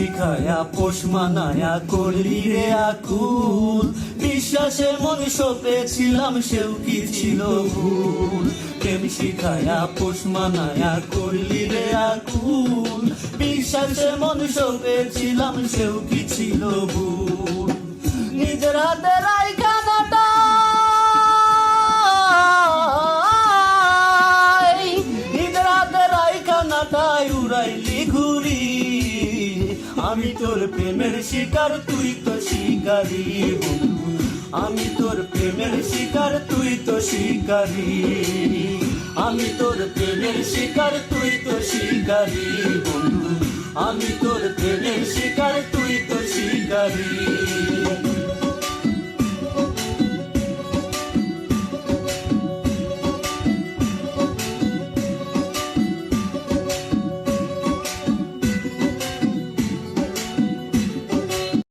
শিখায়া পোষ মানায়া করলি রে আকুল, বিশ্বাসে মন সপেছিলাম সেও কি ছিল ভুল। প্রেম শিখায়া পোষ মানায়া করলি রে আকুল, বিশ্বাসে মন সপেছিলাম সেও কি ছিল ভুল। নিজের হাতে রাইখা নাটাই উড়াইলি ঘুরি, আমি তোর প্রেমের শিকার তুই তো শিকারি বন্ধু, আমি তোর প্রেমের শিকার তুই তো শিকারি, আমি তোর প্রেমের শিকার তুই তো শিকারি বন্ধু, আমি তোর প্রেমের শিকার